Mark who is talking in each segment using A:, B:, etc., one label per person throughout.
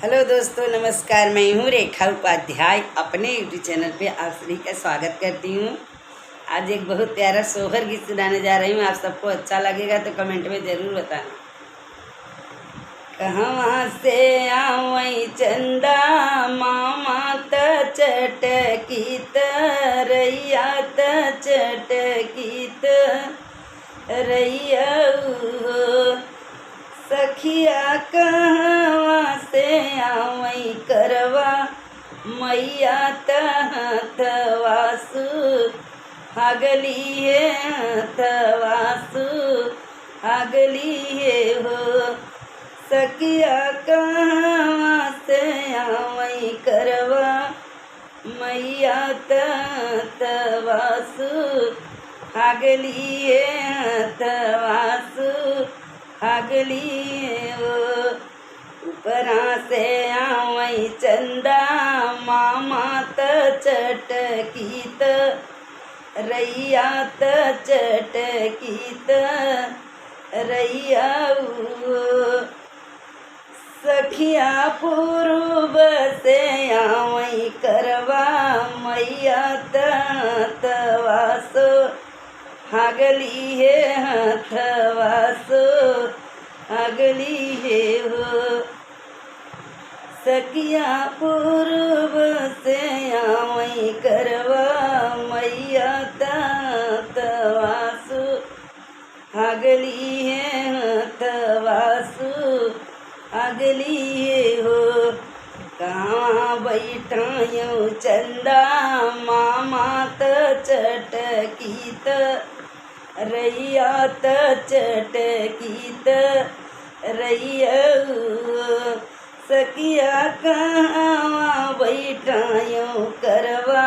A: Hello दोस्तों, नमस्कार। मैं हूँ रेखा उपाध्याय। अपने यूट्यूब चैनल पे आप सभी का स्वागत करती हूँ। आज एक बहुत प्यारा सोहर गीत सुनाने जा रही हूँ। आप सबको अच्छा लगेगा तो कमेंट में ज़रूर बताना। कहवा से आवई चंदा मामा त चटकीत रैया त चटकीत रैया सखिया कहवा से आवई करवा मैया तहतवासु हगली है हथवासु हगली है हो सखिया कहवा से आवई करवा मैया तहतवासु हगली है हथवासु हगली हो ऊपरा से आवई चंदा मामा त चटकीत रैया त चटकीत रैया सखिया पूर्व से आवई करवा मैया तवासो हगली है हथवासो हगली है हो सखिया पूर्व से आवई करवा मैया तवासु हगली है हथवासु हगली है हो कहाँ बैठायूँ चंदा मामा त चटकीत रैया त चटकीत रैया सखिया कहाँ बैठायूँ करवा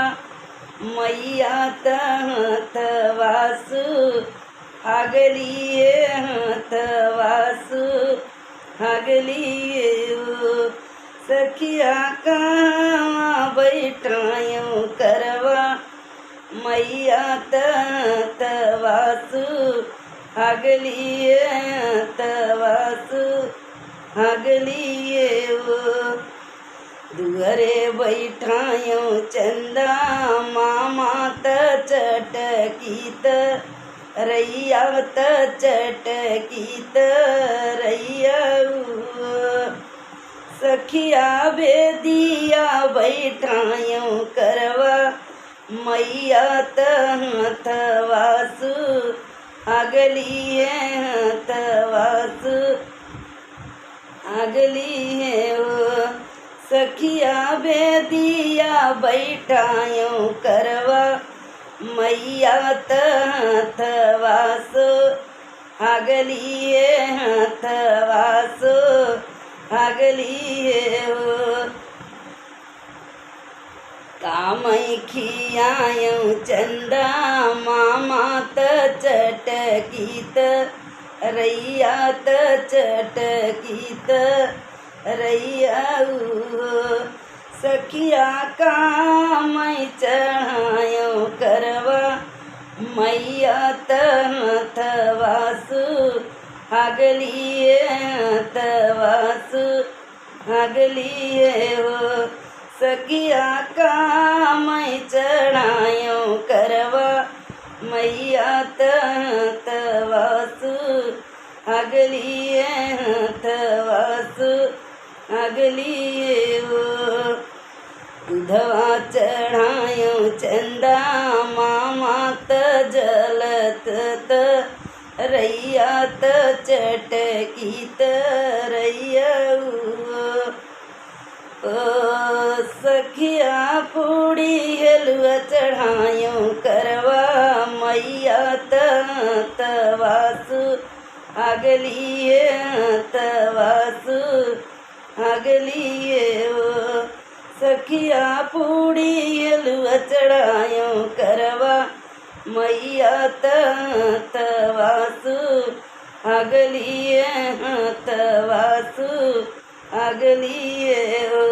A: मैया तहतवासु हगली हथवासु हगली सखिया कहाँ बैठायूँ करवा मैया तहतवासु हगली हथवासु हगली दुअरे बैठायूँ चंदा मामा त चटकीत रैया त चटकीत रैया सखिया बेदिया बैठायूँ करवा मैया तहतवासु हगली हथवासु हगली हो सखिया बेदिया बैठायूँ करवा मैया तहतवासु हगली हथवासु हगली हो कामई खियायूँ चंदा मामा त चटकीत रैया त चटकीत रैया सखिया कामई चढ़ायूँ करवा मैया तहतवासु हगली हथवासु हगली हो सखिया कामई चढ़ायूँ करवा मैया तहतवासु हगली हथवासु हगली हो दूधवा चढ़ायूँ चंदा मामा त जलत त रैया त चटकीत रैया सखिया पूड़ी हलवा चढ़ायूँ करवा मैया तवासु हगली हथवासु हगली हो सखिया पूड़ी हलवा चढ़ायूँ करवा मैया तवासु हगली हथवासु हगली हो